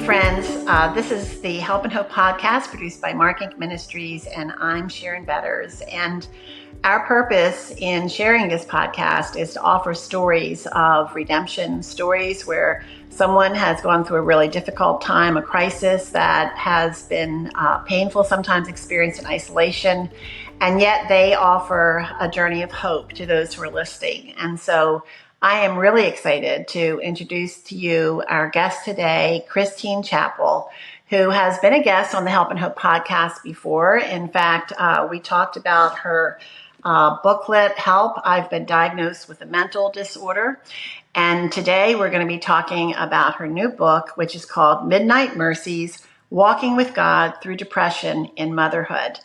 friends. This is the Help and Hope podcast produced by MARKINC Ministries, and I'm Sharon Betters. And our purpose in sharing this podcast is to offer stories of redemption, stories where someone has gone through a really difficult time, a crisis that has been painful, sometimes experienced in isolation, and yet they offer a journey of hope to those who are listening. And so I am really excited to introduce to you our guest today, Christine Chappell, who has been a guest on the Help and Hope podcast before. In fact, we talked about her booklet, Help, I've Been Diagnosed with a Mental Disorder. And today we're going to be talking about her new book, which is called Midnight Mercies, Walking with God Through Depression in Motherhood.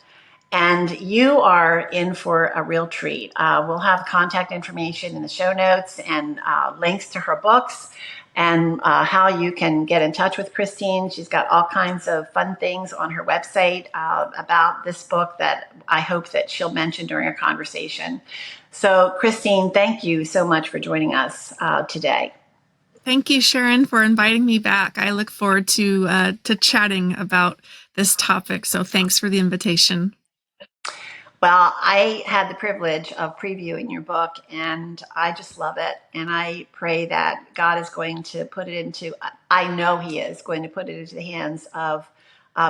And you are in for a real treat. We'll have contact information in the show notes and links to her books and how you can get in touch with Christine. She's got all kinds of fun things on her website about this book that I hope that she'll mention during our conversation. So, Christine, thank you so much for joining us today. Thank you, Sharon, for inviting me back. I look forward to chatting about this topic. So thanks for the invitation. Well, I had the privilege of previewing your book, and I just love it. And I pray that God is going to put it into, I know He is going to put it into the hands of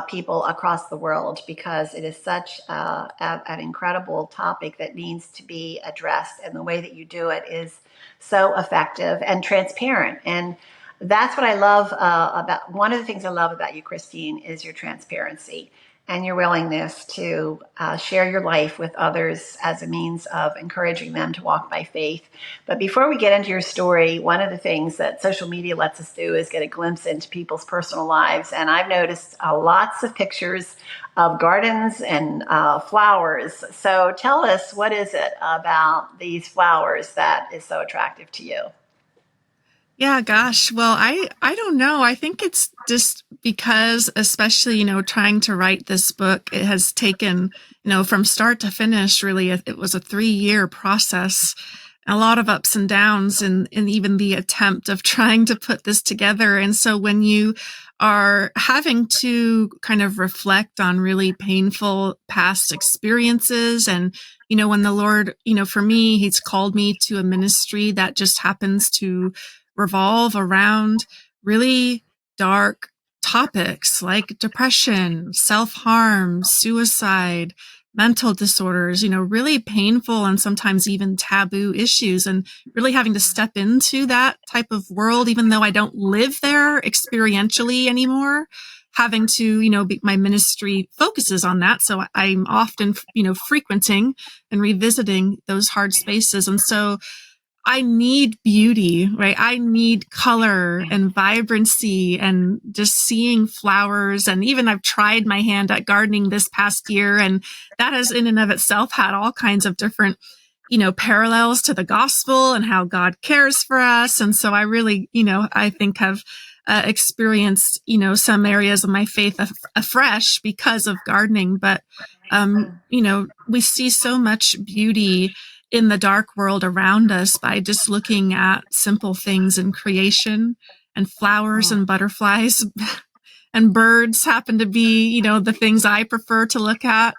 people across the world, because it is such an incredible topic that needs to be addressed. And the way that you do it is so effective and transparent. And that's what I love about, one of the things I love about you, Christine, is your transparency and your willingness to share your life with others as a means of encouraging them to walk by faith. But before we get into your story, one of the things that social media lets us do is get a glimpse into people's personal lives. And I've noticed lots of pictures of gardens and flowers. So tell us, what is it about these flowers that is so attractive to you? Yeah, gosh. Well, I don't know. I think it's just because, especially, trying to write this book, it has taken, from start to finish, really, it was a 3-year process, a lot of ups and downs, and even the attempt of trying to put this together. And so when you are having to kind of reflect on really painful past experiences, and, when the Lord, for me, He's called me to a ministry that just happens to revolve around really dark topics like depression, self-harm, suicide, mental disorders, really painful and sometimes even taboo issues, and really having to step into that type of world, even though I don't live there experientially anymore, having to, my ministry focuses on that. So I'm often, frequenting and revisiting those hard spaces. And so I need beauty, right? I need color and vibrancy and just seeing flowers. And even I've tried my hand at gardening this past year, and that has in and of itself had all kinds of different, parallels to the gospel and how God cares for us. And so I really, I think have experienced, some areas of my faith afresh because of gardening. But, we see so much beauty in the dark world around us by just looking at simple things in creation, and flowers and butterflies and birds happen to be, the things I prefer to look at,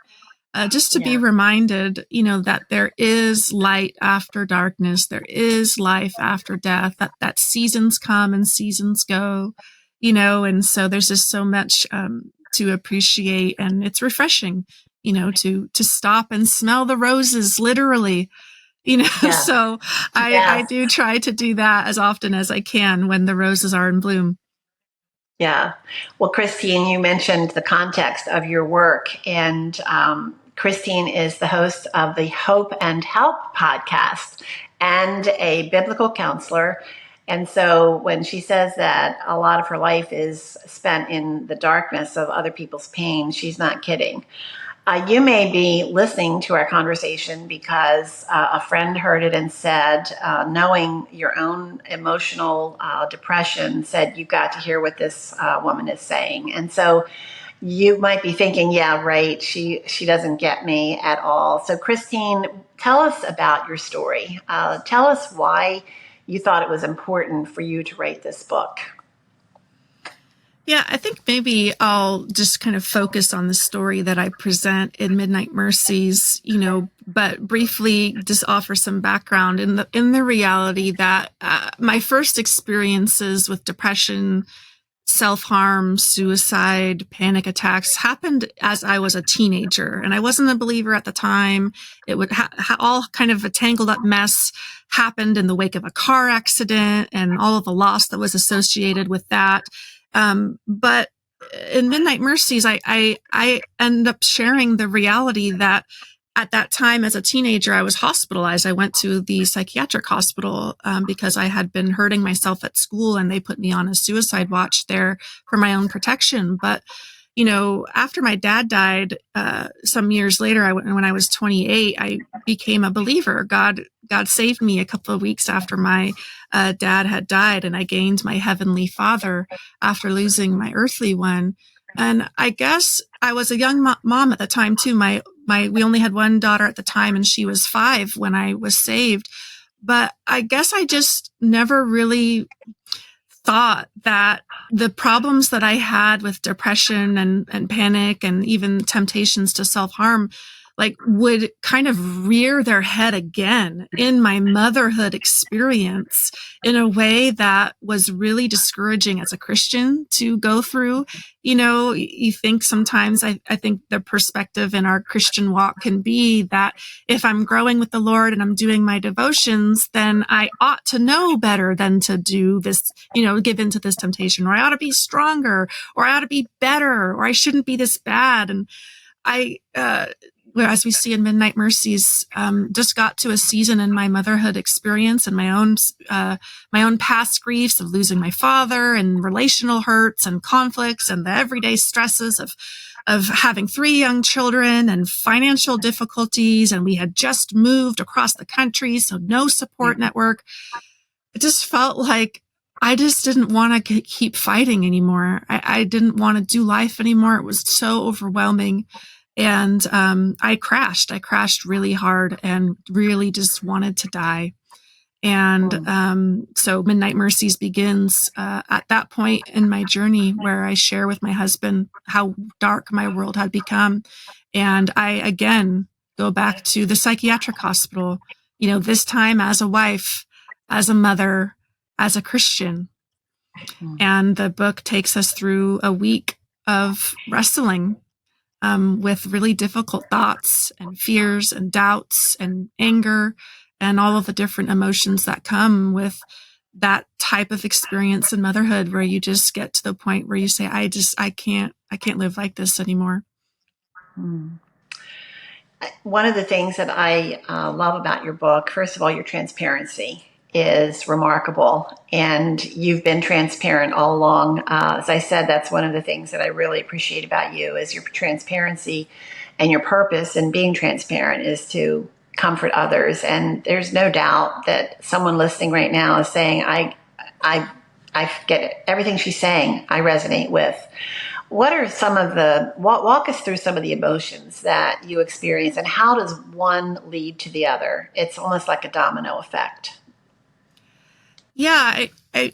just to be reminded, that there is light after darkness. There is life after death, that seasons come and seasons go, and so there's just so much to appreciate, and it's refreshing, to stop and smell the roses, literally, so I do try to do that as often as I can when the roses are in bloom. Yeah. Well, Christine, you mentioned the context of your work, and Christine is the host of the Hope and Help podcast and a biblical counselor. And so when she says that a lot of her life is spent in the darkness of other people's pain, she's not kidding. You may be listening to our conversation because a friend heard it and said, knowing your own emotional depression, said, you've got to hear what this woman is saying. And so you might be thinking, yeah, right, she doesn't get me at all. So Christine, tell us about your story. Tell us why you thought it was important for you to write this book. Yeah, I think maybe I'll just kind of focus on the story that I present in Midnight Mercies, but briefly just offer some background in the reality that my first experiences with depression, self-harm, suicide, panic attacks happened as I was a teenager, and I wasn't a believer at the time. It would all kind of a tangled up mess happened in the wake of a car accident and all of the loss that was associated with that. But in Midnight Mercies, I end up sharing the reality that at that time as a teenager, I was hospitalized. I went to the psychiatric hospital because I had been hurting myself at school, and they put me on a suicide watch there for my own protection. But after my dad died, some years later, when I was 28, I became a believer. God saved me a couple of weeks after my dad had died, and I gained my heavenly father after losing my earthly one. And I guess I was a young mom at the time too. We only had one daughter at the time, and she was 5 when I was saved. But I guess I just never really thought that the problems that I had with depression and panic and even temptations to self-harm would kind of rear their head again in my motherhood experience in a way that was really discouraging as a Christian to go through. You think sometimes, I think the perspective in our Christian walk can be that if I'm growing with the Lord and I'm doing my devotions, then I ought to know better than to do this, give into this temptation, or I ought to be stronger, or I ought to be better, or I shouldn't be this bad. And as we see in Midnight Mercies, just got to a season in my motherhood experience and my own past griefs of losing my father and relational hurts and conflicts and the everyday stresses of having 3 young children and financial difficulties. And we had just moved across the country, so no support network. It just felt like I just didn't want to keep fighting anymore. I didn't want to do life anymore. It was so overwhelming. And I crashed really hard and really just wanted to die. And so Midnight Mercies begins at that point in my journey, where I share with my husband how dark my world had become. And I again go back to the psychiatric hospital, this time as a wife, as a mother, as a Christian. And the book takes us through a week of wrestling with really difficult thoughts and fears and doubts and anger and all of the different emotions that come with that type of experience in motherhood, where you just get to the point where you say, I can't live like this anymore. One of the things that I love about your book, first of all, your transparency is remarkable, and you've been transparent all along. As I said, that's one of the things that I really appreciate about you, is your transparency, and your purpose in being transparent is to comfort others. And there's no doubt that someone listening right now is saying, I get it. Everything she's saying, I resonate with. What are some of walk us through some of the emotions that you experience, and how does one lead to the other? It's almost like a domino effect. Yeah,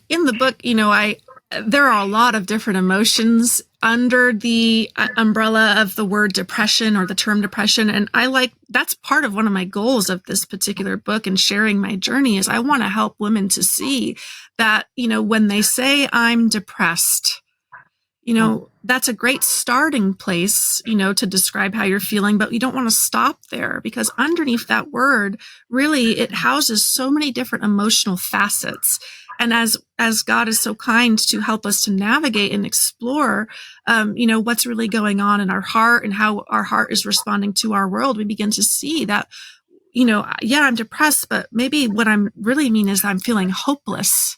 in the book, there are a lot of different emotions under the umbrella of the word depression, or the term depression. And that's part of one of my goals of this particular book and sharing my journey, is I want to help women to see that, when they say I'm depressed, that's a great starting place, to describe how you're feeling, but you don't want to stop there, because underneath that word, really, it houses so many different emotional facets. And as God is so kind to help us to navigate and explore, what's really going on in our heart and how our heart is responding to our world, we begin to see that, I'm depressed, but maybe what I'm really mean is I'm feeling hopeless,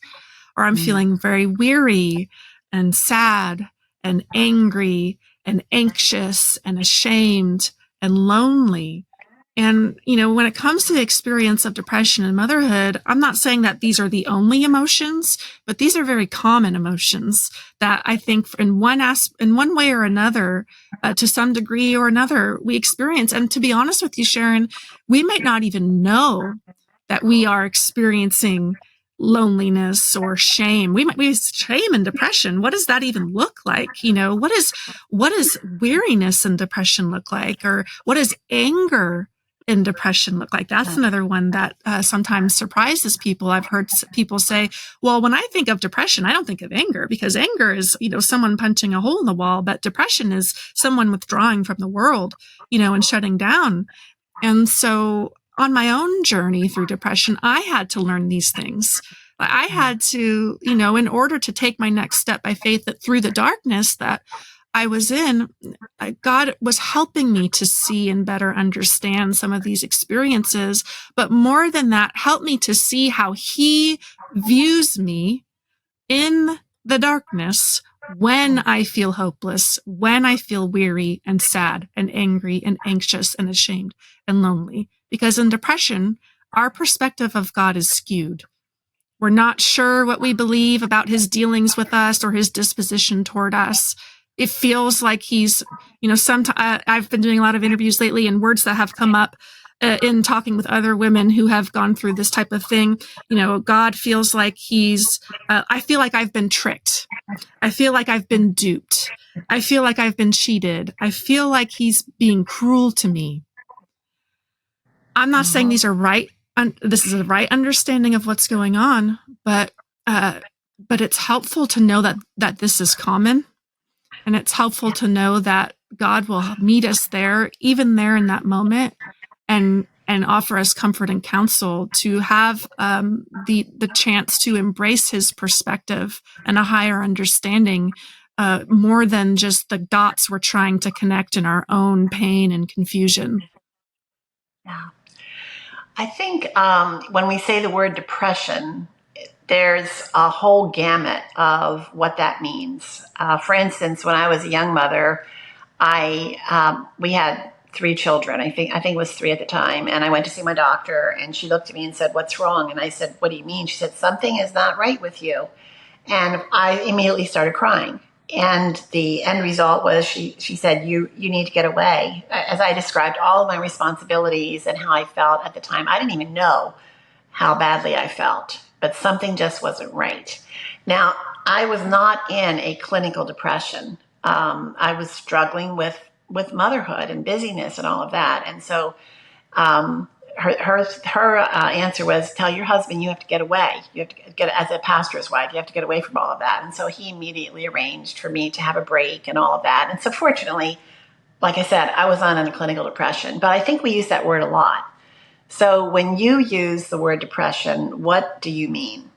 or I'm feeling very weary and sad and angry and anxious and ashamed and lonely. And, when it comes to the experience of depression and motherhood, I'm not saying that these are the only emotions, but these are very common emotions that I think in one way or another, to some degree or another, we experience. And to be honest with you, Sharon, we might not even know that we are experiencing loneliness or shame. We shame and depression. What does that even look like? What is weariness and depression look like? Or what does anger and depression look like? That's another one that sometimes surprises people. I've heard people say, well, when I think of depression, I don't think of anger, because anger is, someone punching a hole in the wall, but depression is someone withdrawing from the world, and shutting down. And so on my own journey through depression, I had to learn these things. I had to, in order to take my next step by faith, that through the darkness that I was in, God was helping me to see and better understand some of these experiences. But more than that, help me to see how He views me in the darkness when I feel hopeless, when I feel weary and sad and angry and anxious and ashamed and lonely. Because in depression, our perspective of God is skewed. We're not sure what we believe about His dealings with us or His disposition toward us. It feels like He's, I've been doing a lot of interviews lately, and words that have come up in talking with other women who have gone through this type of thing. God feels like I feel like I've been tricked. I feel like I've been duped. I feel like I've been cheated. I feel like He's being cruel to me. I'm not saying these are right. This is a right understanding of what's going on, but it's helpful to know that this is common, and it's helpful to know that God will meet us there, even there in that moment, and offer us comfort and counsel, to have the chance to embrace His perspective and a higher understanding, more than just the dots we're trying to connect in our own pain and confusion. Yeah. I think when we say the word depression, there's a whole gamut of what that means. For instance, when I was a young mother, we had 3 children. I think it was 3 at the time. And I went to see my doctor, and she looked at me and said, "What's wrong?" And I said, "What do you mean?" She said, "Something is not right with you." And I immediately started crying. And the end result was she said, you need to get away. As I described all of my responsibilities and how I felt at the time, I didn't even know how badly I felt, but something just wasn't right. Now, I was not in a clinical depression. I was struggling with motherhood and busyness and all of that. And so her answer was, "Tell your husband you have to get away. You have to get, as a pastor's wife, you have to get away from all of that." And so he immediately arranged for me to have a break and all of that. And so fortunately, like I said, I was not in a clinical depression, but I think we use that word a lot. So when you use the word depression, what do you mean?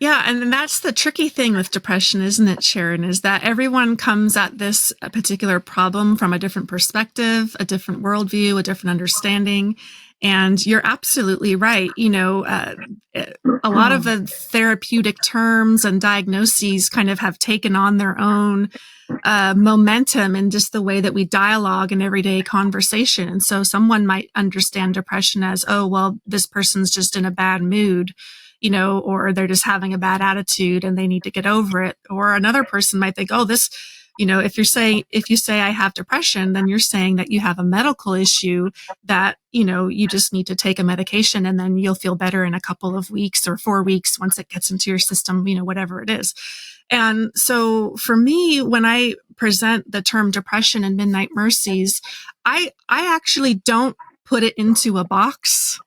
Yeah, and that's the tricky thing with depression, isn't it, Sharon, is that everyone comes at this particular problem from a different perspective, a different worldview, a different understanding. And you're absolutely right. A lot of the therapeutic terms and diagnoses kind of have taken on their own momentum in just the way that we dialogue in everyday conversation. And so someone might understand depression as, oh, well, this person's just in a bad mood, or they're just having a bad attitude and they need to get over it. Or another person might think, oh, this, if you say I have depression, then you're saying that you have a medical issue that, you just need to take a medication and then you'll feel better in a couple of weeks or 4 weeks once it gets into your system, whatever it is. And so for me, when I present the term depression in Midnight Mercies, I actually don't put it into a box.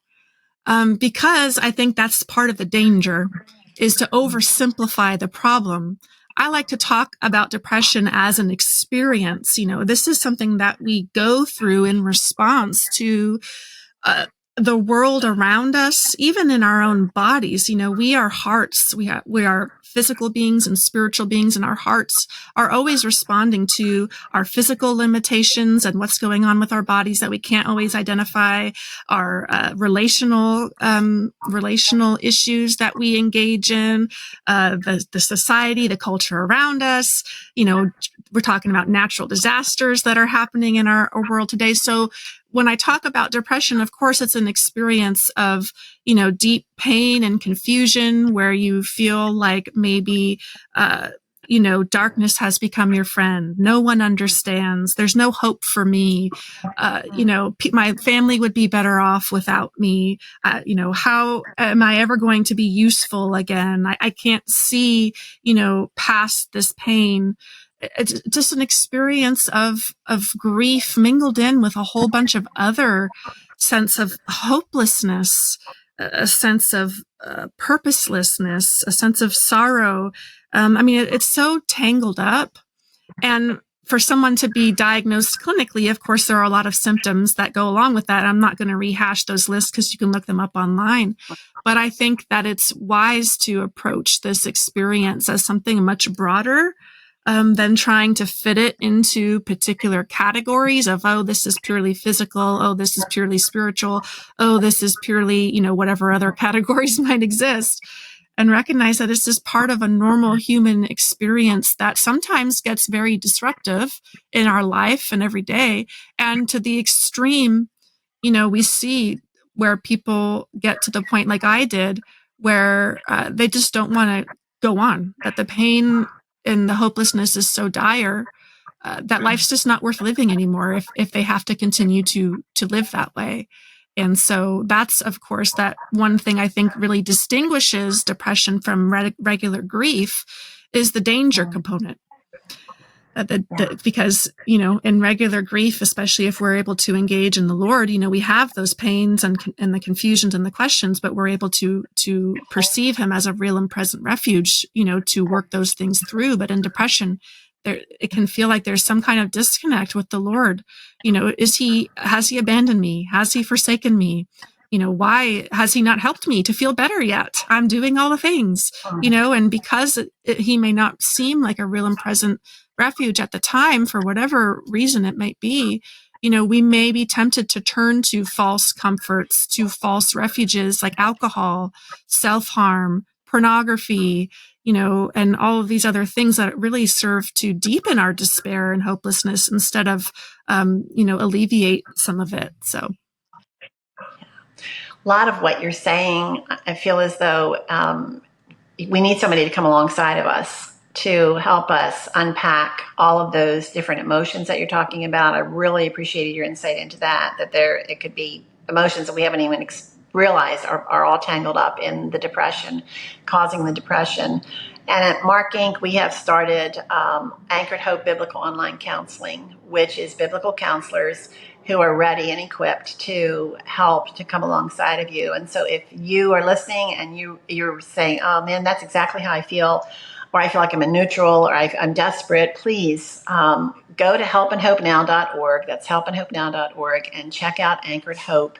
Because I think that's part of the danger, is to oversimplify the problem. I like to talk about depression as an experience. This is something that we go through in response to the world around us, even in our own bodies. We are hearts. We are physical beings and spiritual beings, and our hearts are always responding to our physical limitations and what's going on with our bodies that we can't always identify, our relational issues that we engage in, the society, the culture around us. We're talking about natural disasters that are happening in our world today. So when I talk about depression, of course, it's an experience of, deep pain and confusion where you feel like maybe darkness has become your friend. No one understands. There's no hope for me. My family would be better off without me. How am I ever going to be useful again? I can't see, past this pain. It's just an experience of grief mingled in with a whole bunch of other sense of hopelessness, a sense of purposelessness, a sense of sorrow. It's so tangled up. And for someone to be diagnosed clinically, of course, there are a lot of symptoms that go along with that. I'm not going to rehash those lists because you can look them up online. But I think that it's wise to approach this experience as something much broader than trying to fit it into particular categories of, oh, this is purely physical. Oh, this is purely spiritual. Oh, this is purely, whatever other categories might exist. And recognize that it's just part of a normal human experience that sometimes gets very disruptive in our life and every day. And to the extreme, we see where people get to the point like I did, where they just don't want to go on, that the pain and the hopelessness is so dire that life's just not worth living anymore if they have to continue to live that way. And so that's, of course, that one thing I think really distinguishes depression from regular grief is the danger component. Because, in regular grief, especially if we're able to engage in the Lord, we have those pains and the confusions and the questions, but we're able to perceive him as a real and present refuge, to work those things through. But in depression, it can feel like there's some kind of disconnect with the Lord. Has he abandoned me? Has he forsaken me? Why has he not helped me to feel better yet? I'm doing all the things, and because he may not seem like a real and present refuge at the time, for whatever reason it might be, we may be tempted to turn to false comforts, to false refuges like alcohol, self-harm, pornography, and all of these other things that really serve to deepen our despair and hopelessness instead of, alleviate some of it. So. A lot of what you're saying, I feel as though we need somebody to come alongside of us to help us unpack all of those different emotions that you're talking about. I really appreciated your insight into that it could be emotions that we haven't even realized are all tangled up in the depression, causing the depression. And at MARKINC, we have started Anchored Hope Biblical Online Counseling, which is biblical counselors who are ready and equipped to help to come alongside of you. And so if you are listening and you're saying, oh man, that's exactly how I feel, or I feel like I'm in neutral, or I'm desperate, please go to helpandhopenow.org. That's helpandhopenow.org, and check out Anchored Hope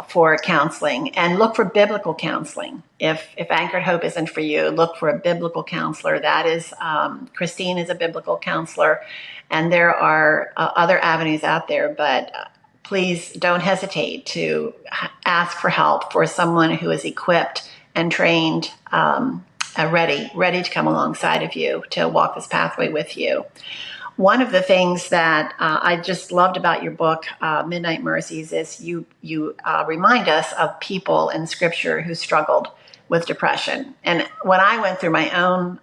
for counseling, and look for biblical counseling. If Anchored Hope isn't for you, look for a biblical counselor. That is, Christine is a biblical counselor, and there are other avenues out there, but please don't hesitate to ask for help for someone who is equipped and trained, ready to come alongside of you to walk this pathway with you. One of the things that I just loved about your book, Midnight Mercies, is you remind us of people in Scripture who struggled with depression. And when I went through my own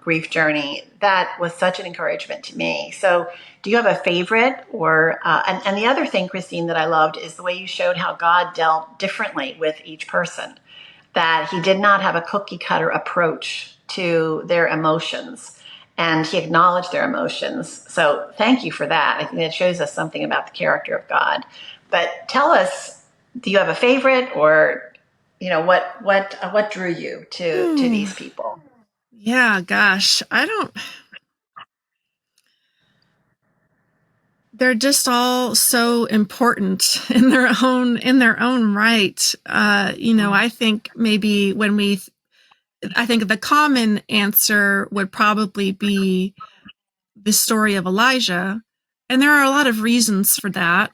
grief journey, that was such an encouragement to me. So do you have a favorite? And the other thing, Christine, that I loved is the way you showed how God dealt differently with each person, that he did not have a cookie cutter approach to their emotions. And he acknowledged their emotions. So thank you for that. I think that shows us something about the character of God. But tell us, do you have a favorite, or what drew you to these people? Yeah, gosh, they're just all so important in their own right. I think maybe I think the common answer would probably be the story of Elijah. And there are a lot of reasons for that.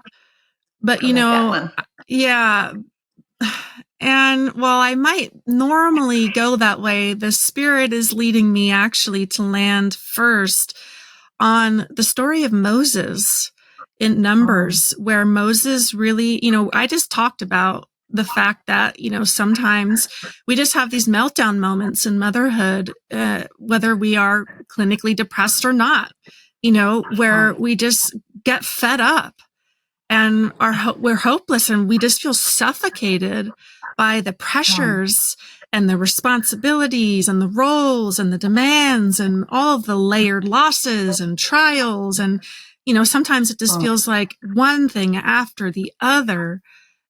But, yeah. And while I might normally go that way, the Spirit is leading me actually to land first on the story of Moses in Numbers, where Moses really, I just talked about the fact that, sometimes we just have these meltdown moments in motherhood, whether we are clinically depressed or not, where we just get fed up and we're hopeless, and we just feel suffocated by the pressures and the responsibilities and the roles and the demands and all of the layered losses and trials. And, sometimes it just feels like one thing after the other.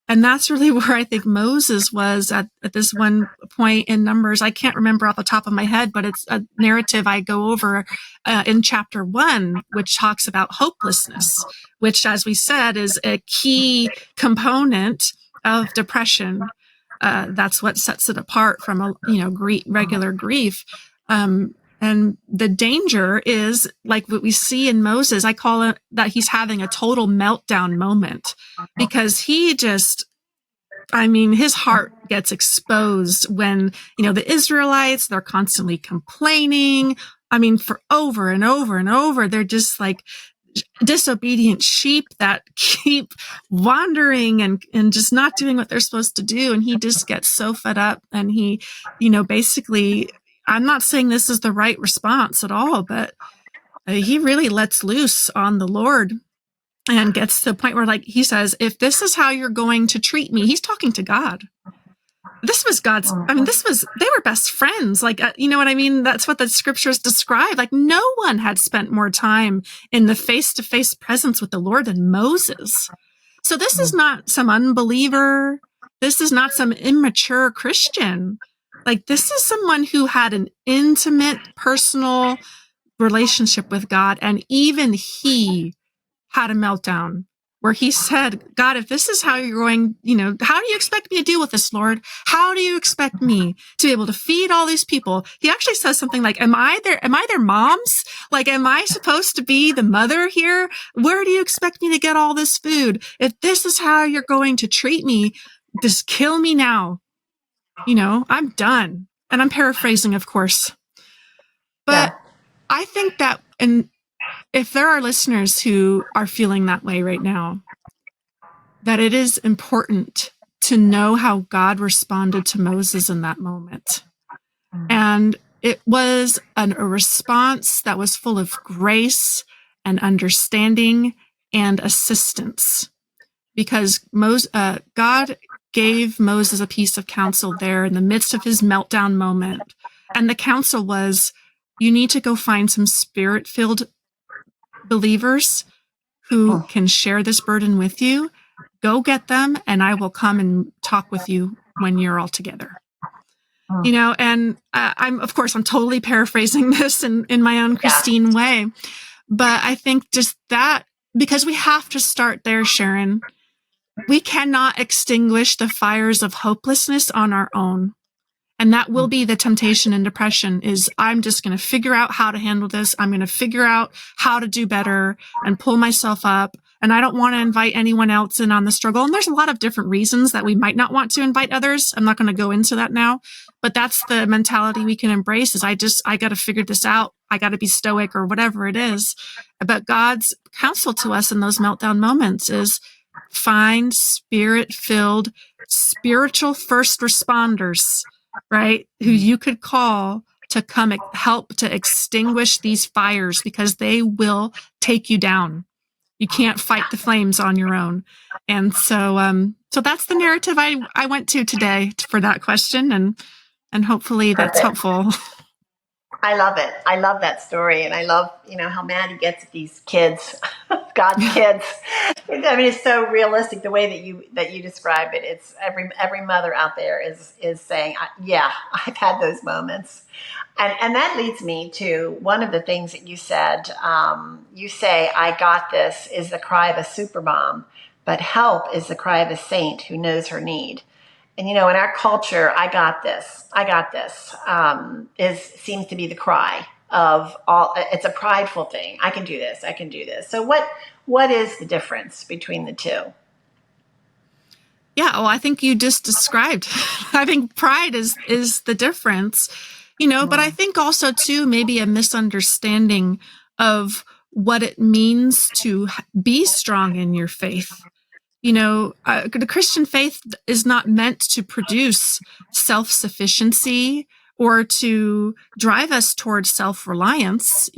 And that's really where I think Moses was at this one point in Numbers. I can't remember off the top of my head, but it's a narrative I go over in chapter 1, which talks about hopelessness, which, as we said, is a key component of depression. That's what sets it apart from regular grief. And the danger is, like what we see in Moses, I call it that he's having a total meltdown moment, because his heart gets exposed when, the Israelites, they're constantly complaining. For over and over and over, they're just like disobedient sheep that keep wandering and just not doing what they're supposed to do. And he just gets so fed up, and he, basically, I'm not saying this is the right response at all, but he really lets loose on the Lord and gets to the point where, like, he says, if this is how you're going to treat me, he's talking to God. This was God's, they were best friends. Like, you know what I mean? That's what the scriptures describe. Like, no one had spent more time in the face-to-face presence with the Lord than Moses. So this is not some unbeliever. This is not some immature Christian. Like, this is someone who had an intimate, personal relationship with God. And even he had a meltdown where he said, God, if this is how you're going, how do you expect me to deal with this, Lord? How do you expect me to be able to feed all these people? He actually says something like, am I their moms? Like, am I supposed to be the mother here? Where do you expect me to get all this food? If this is how you're going to treat me, just kill me now. I'm done. And I'm paraphrasing, of course. But I think that, and if there are listeners who are feeling that way right now, that it is important to know how God responded to Moses in that moment. And it was a response that was full of grace and understanding and assistance, because God gave Moses a piece of counsel there in the midst of his meltdown moment. And the counsel was, you need to go find some spirit-filled believers who can share this burden with you. Go get them, and I will come and talk with you when you're all together. And I'm totally paraphrasing this in my own Christine way. But I think just that, because we have to start there, Sharon. We cannot extinguish the fires of hopelessness on our own. And that will be the temptation in depression, is I'm just going to figure out how to handle this. I'm going to figure out how to do better and pull myself up. And I don't want to invite anyone else in on the struggle. And there's a lot of different reasons that we might not want to invite others. I'm not going to go into that now, but that's the mentality we can embrace, is I got to figure this out. I got to be stoic or whatever it is. But God's counsel to us in those meltdown moments is find spirit-filled, spiritual first responders, right? Who you could call to come help to extinguish these fires, because they will take you down. You can't fight the flames on your own. And so that's the narrative I went to today for that question. And hopefully that's helpful. I love it. I love that story. And I love, how mad he gets at these kids, God's kids. It's so realistic the way that you describe it. It's every mother out there is saying, yeah, I've had those moments. And that leads me to one of the things that you said. You say, I got this is the cry of a super mom, but help is the cry of a saint who knows her need. And, in our culture, I got this seems to be the cry of all. It's a prideful thing. I can do this. So what is the difference between the two? Yeah, well, I think you just described. I think pride is the difference, but I think also too, maybe a misunderstanding of what it means to be strong in your faith. The Christian faith is not meant to produce self-sufficiency or to drive us towards self-reliance.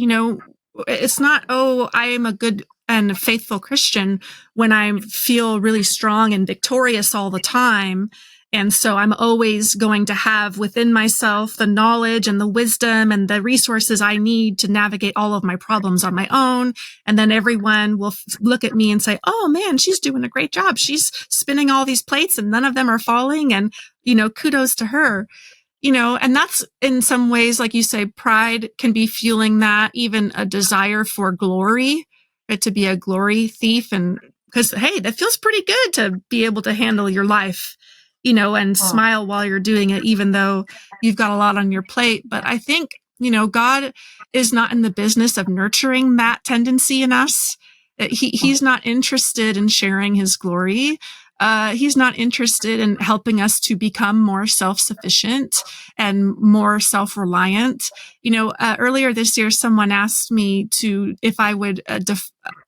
It's not, oh, I am a good and faithful Christian when I feel really strong and victorious all the time. And so I'm always going to have within myself the knowledge and the wisdom and the resources I need to navigate all of my problems on my own. And then everyone will look at me and say, oh man, she's doing a great job. She's spinning all these plates and none of them are falling. And, kudos to her. And that's in some ways, like you say, pride can be fueling that, even a desire for glory, right, to be a glory thief. And because, hey, that feels pretty good to be able to handle your life, and smile while you're doing it, even though you've got a lot on your plate. But I think, God is not in the business of nurturing that tendency in us. He's not interested in sharing his glory. He's not interested in helping us to become more self-sufficient and more self-reliant. Earlier this year, someone asked me if I would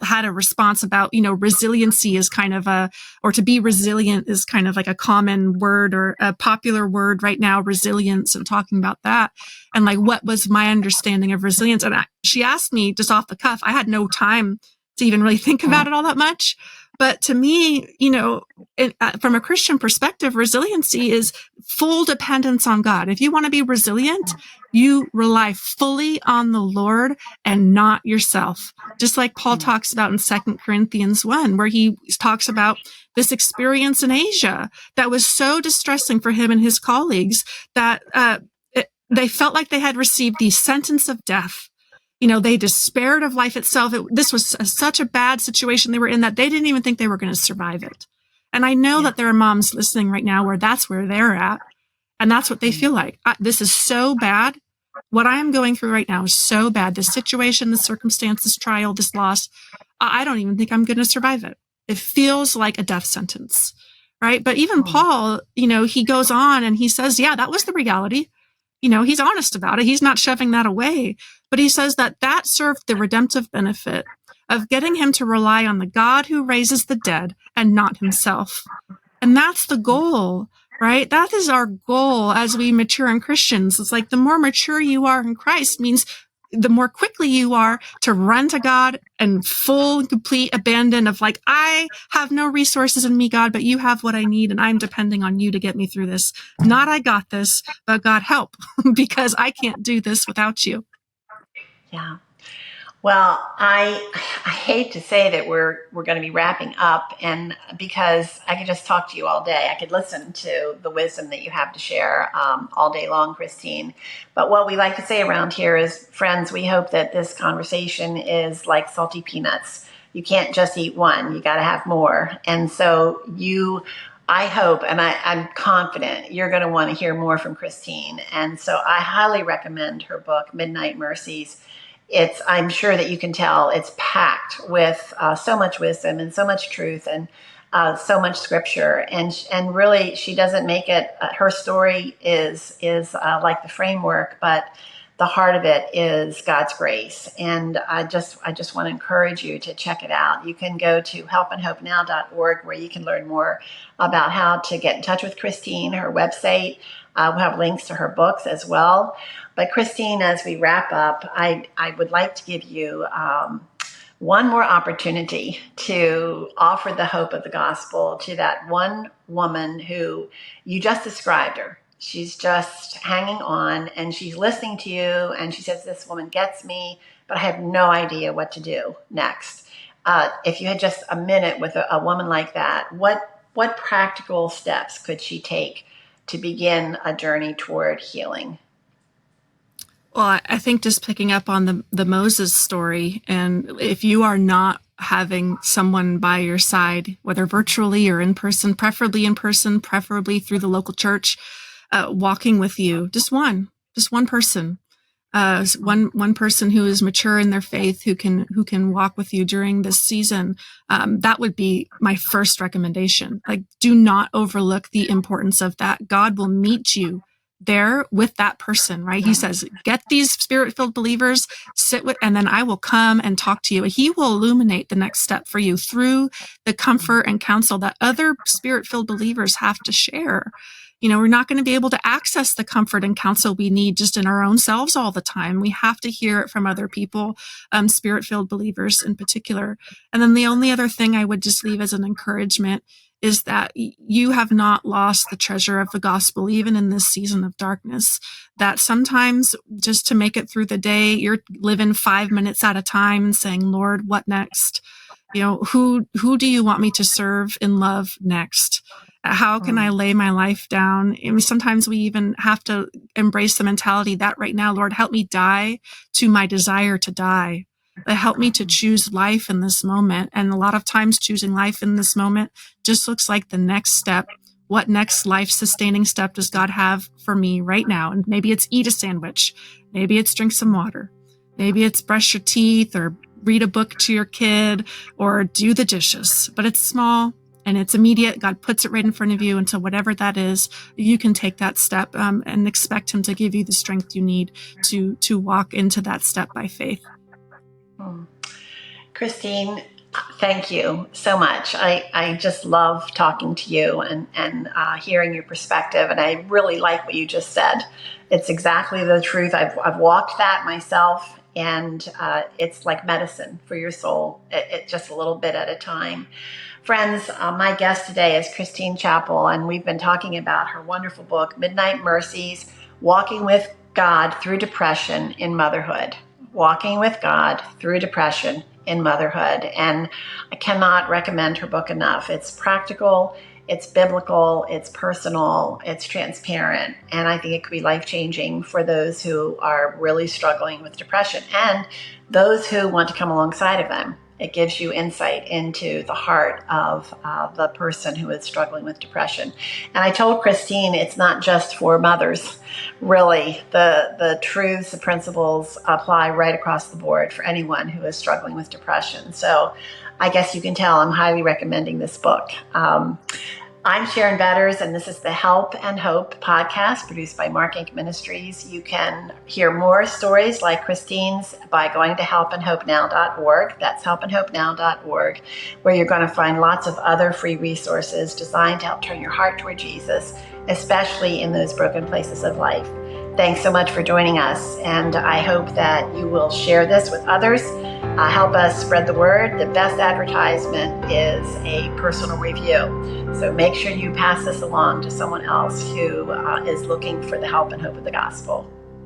had a response about, resiliency is kind of or to be resilient is kind of like a common word or a popular word right now, resilience, and talking about that. And like, what was my understanding of resilience? And she asked me just off the cuff. I had no time to even really think about it all that much. But to me, from a Christian perspective, resiliency is full dependence on God. If you want to be resilient, you rely fully on the Lord and not yourself. Just like Paul talks about in 2 Corinthians 1, where he talks about this experience in Asia that was so distressing for him and his colleagues that they felt like they had received the sentence of death. They despaired of life itself. This was such a bad situation they were in that they didn't even think they were going to survive it. And I know that there are moms listening right now where that's where they're at. And that's what they feel like. This is so bad. What I am going through right now is so bad. This situation, this circumstance, this trial, this loss, I don't even think I'm going to survive it. It feels like a death sentence, right? But even Paul, he goes on and he says, yeah, that was the reality. He's honest about it. He's not shoving that away. But he says that served the redemptive benefit of getting him to rely on the God who raises the dead and not himself. And that's the goal, right? That is our goal as we mature in Christians. It's like the more mature you are in Christ means the more quickly you are to run to God and full and complete abandon of like, I have no resources in me, God, but you have what I need. And I'm depending on you to get me through this. Not I got this, but God help, because I can't do this without you. Yeah. Well, I hate to say that we're going to be wrapping up, and because I could just talk to you all day. I could listen to the wisdom that you have to share all day long, Christine. But what we like to say around here is, friends, we hope that this conversation is like salty peanuts. You can't just eat one. You got to have more. And so I hope, and I'm confident you're going to want to hear more from Christine. And so I highly recommend her book, Midnight Mercies. I'm sure that you can tell it's packed with so much wisdom and so much truth and so much scripture. And really, she doesn't make it. Her story is like the framework, but the heart of it is God's grace. And I just want to encourage you to check it out. You can go to helpandhopenow.org, where you can learn more about how to get in touch with Christine, her website. We'll have links to her books as well. But Christine, as we wrap up, I would like to give you one more opportunity to offer the hope of the gospel to that one woman who you just described her. She's just hanging on and she's listening to you and she says, this woman gets me, but I have no idea what to do next. If you had just a minute with a woman like that, what practical steps could she take to begin a journey toward healing? Well, I think just picking up on the Moses story, and if you are not having someone by your side, whether virtually or in person, preferably through the local church, walking with you, just one person, one person who is mature in their faith, who can walk with you during this season. That would be my first recommendation. Like, do not overlook the importance of that. God will meet you there with that person, right? He says, get these spirit-filled believers, sit with, and then I will come and talk to you. He will illuminate the next step for you through the comfort and counsel that other spirit-filled believers have to share. We're not going to be able to access the comfort and counsel we need just in our own selves all the time. We have to hear it from other people, spirit-filled believers in particular. And then the only other thing I would just leave as an encouragement is that you have not lost the treasure of the gospel, even in this season of darkness, that sometimes just to make it through the day, you're living 5 minutes at a time and saying, Lord, what next? Who do you want me to serve in love next? How can I lay my life down? Sometimes we even have to embrace the mentality that right now, Lord, help me die to my desire to die. Help me to choose life in this moment. And a lot of times choosing life in this moment just looks like the next step. What next life-sustaining step does God have for me right now? And maybe it's eat a sandwich. Maybe it's drink some water. Maybe it's brush your teeth or read a book to your kid or do the dishes. But it's small and it's immediate. God puts it right in front of you. And so whatever that is, you can take that step and expect him to give you the strength you need to walk into that step by faith. Christine, thank you so much. I just love talking to you and hearing your perspective. And I really like what you just said. It's exactly the truth. I've walked that myself, and it's like medicine for your soul. It just a little bit at a time. Friends, my guest today is Christine Chappell, and we've been talking about her wonderful book, Midnight Mercies, Walking with God Through Depression in Motherhood. Walking with God Through Depression in Motherhood. And I cannot recommend her book enough. It's practical, it's biblical, it's personal, it's transparent, and I think it could be life-changing for those who are really struggling with depression and those who want to come alongside of them. It gives you insight into the heart of the person who is struggling with depression. And I told Christine it's not just for mothers. Really, the truths, the principles apply right across the board for anyone who is struggling with depression. So I guess you can tell I'm highly recommending this book. I'm Sharon Betters, and this is the Help and Hope podcast produced by MARKINC Ministries. You can hear more stories like Christine's by going to helpandhopenow.org. That's helpandhopenow.org, where you're going to find lots of other free resources designed to help turn your heart toward Jesus, especially in those broken places of life. Thanks so much for joining us, and I hope that you will share this with others. Help us spread the word. The best advertisement is a personal review. So make sure you pass this along to someone else who is looking for the help and hope of the gospel.